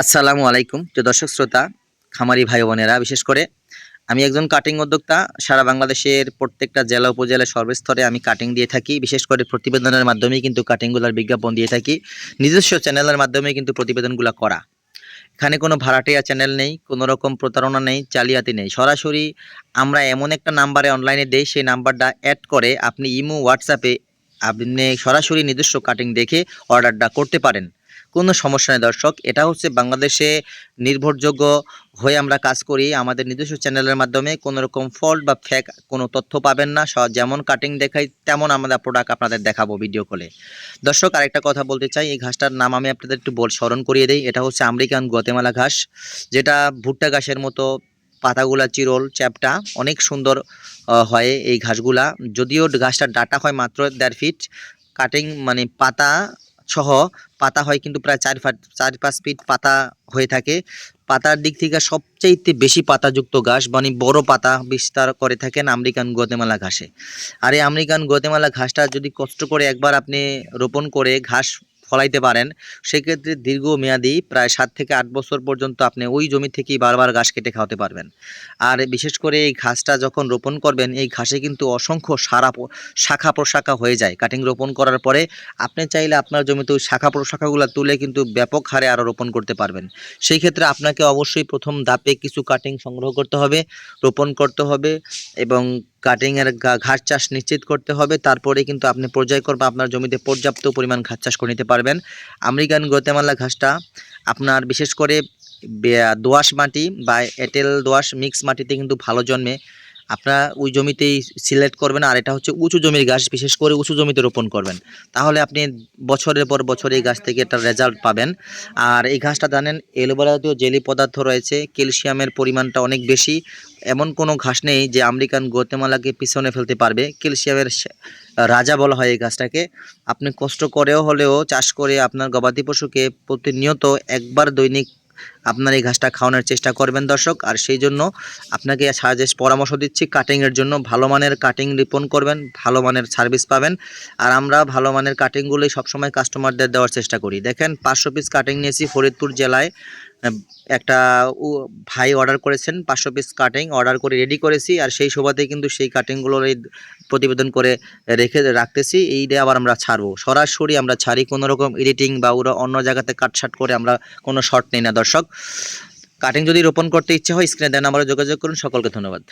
আসসালামু আলাইকুম প্রিয় দর্শক শ্রোতা, খামারি ভাই বোনেরা, বিশেষ করে আমি একজন কাটিং উদ্যোক্তা। সারা বাংলাদেশের প্রত্যেকটা জেলা উপজেলা সর্বস্তরে আমি কাটিং দিয়ে থাকি। বিশেষ করে প্রতিবেদনের মাধ্যমেই কিন্তু কাটিংগুলোর বিজ্ঞাপন দিয়ে থাকি। নিজস্ব চ্যানেলের মাধ্যমে কিন্তু প্রতিবেদনগুলো করা। এখানে কোনো ভাড়াটিয়া চ্যানেল নেই, কোনো রকম প্রতারণা নেই, জালিয়াতি নেই। সরাসরি আমরা এমন একটা নাম্বারে অনলাইনে দেই, সেই নাম্বারটা অ্যাড করে আপনি ইমো, হোয়াটসঅ্যাপে আপনি সরাসরি নিজস্ব কাটিং দেখে অর্ডারটা করতে পারেন। কোনো সমস্যা নেই দর্শক। এটা হচ্ছে বাংলাদেশে নির্ভরযোগ্য হয়ে আমরা কাজ করি। আমাদের নিজস্ব চ্যানেলের মাধ্যমে কোনো রকম ফল্ট বা ফেক কোনো তথ্য পাবেন না। যেমন কাটিং দেখাই তেমন আমরা প্রোডাক্ট আপনাদের দেখাবো ভিডিও কলে। দর্শক, আরেকটা কথা বলতে চাই, এই ঘাসটার নাম আমি আপনাদের একটু স্মরণ করিয়ে দেই। এটা হচ্ছে আমেরিকান গুয়াতেমালা ঘাস, যেটা ভুট্টা ঘাসের মতো পাতাগুলা চিরল চ্যাপ্টা, অনেক সুন্দর হয় এই ঘাসগুলা। যদিও ঘাসটার ডাটা হয় মাত্র 1.5 ফিট, কাটিং মানে পাতা সহ পাতা হয় কিন্তু প্রায় 4-5 ফিট পাতা হয়ে থাকে। পাতার দিক থেকে সবচাইতে বেশি পাতাযুক্ত ঘাস, মানে বড় পাতা বিস্তার করে থাকেন আমেরিকান গুয়াতেমালা ঘাসে। আর এই আমেরিকান গুয়াতেমালা ঘাসটা যদি কষ্ট করে একবার আপনি রোপণ করে ঘাস ফলাইতে পারেন, সেক্ষেত্রে দীর্ঘমেয়াদী প্রায় 7 থেকে 8 বছর পর্যন্ত আপনি ওই জমি থেকেই বারবার ঘাস কেটে খাওয়াতে পারবেন। আর বিশেষ করে এই ঘাসটা যখন রোপণ করবেন, এই ঘাসে কিন্তু অসংখ্য শাখা প্রশাখা হয়ে যায়। কাটিং রোপণ করার পরে আপনি চাইলে আপনার জমিতে ওই শাখা প্রশাখাগুলো তুলে কিন্তু ব্যাপক হারে আরও রোপণ করতে পারবেন। সেই ক্ষেত্রে আপনাকে অবশ্যই প্রথম ধাপে কিছু কাটিং সংগ্রহ করতে হবে, রোপণ করতে হবে এবং কাটিংয়ের ঘাস চাষ নিশ্চিত করতে হবে। তারপরে কিন্তু আপনি পর্যায়ক্রমে আপনার জমিতে পর্যাপ্ত পরিমাণ ঘাস চাষ করে নিতে পারবেন। আমেরিকান গুয়াতেমালা ঘাসটা আপনার বিশেষ করে দোআঁশ মাটি বা এঁটেল দোআঁশ মিক্স মাটিতে কিন্তু ভালো জন্মে। আপনারা ওই জমিতেই সিলেক্ট করবেন। আর এটা হচ্ছে উঁচু জমির ঘাস, বিশেষ করে উঁচু জমিতে রোপণ করবেন। তাহলে আপনি বছরের পর বছর এই গাছ থেকে একটা রেজাল্ট পাবেন। আর এই ঘাসটা জানেন অ্যালোভেরা জাতীয় জেলি পদার্থ রয়েছে, ক্যালসিয়ামের পরিমাণটা অনেক বেশি। এমন কোনো ঘাস নেই যে আমেরিকান গুয়াতেমালাকে পিছনে ফেলতে পারবে। ক্যালসিয়ামের রাজা বলা হয় এই গাছটাকে। আপনি কষ্ট করেও হলেও চাষ করে আপনার গবাদি পশুকে প্রতিনিয়ত একবার দৈনিক আপনার এই ঘাসটা খাওয়ানোর চেষ্টা করবেন দর্শক। আর সেই জন্য আপনাকে পরামর্শ দিচ্ছি, কাটিংয়ের জন্য ভালো মানের কাটিং রোপণ করবেন, ভালো মানের সার্ভিস পাবেন। আর আমরা ভালো মানের কাটিংগুলোই সবসময় কাস্টমারদের দেওয়ার চেষ্টা করি। দেখেন 500 পিস কাটিং নিয়েছি ফরিদপুর জেলায়। একটা ভাই অর্ডার করেছেন 500 পিস কাটিং অর্ডার করে রেডি করেছি। আর সেই সুবাদে কিন্তু সেই কাটিংগুলোর এই প্রতিবেদন করে রাখতেছি। এই দিয়ে আবার আমরা ছাড়বো, সরাসরি আমরা ছাড়ি, কোনো রকম এডিটিং বা ওরা অন্য জায়গাতে কাটছাট করে আমরা কোনো শর্ট নেই না দর্শক। কাটিং যদি রোপণ করতে ইচ্ছে হয় স্ক্রিনে দেওয়া নাম্বারে যোগাযোগ করুন। সকলকে ধন্যবাদ।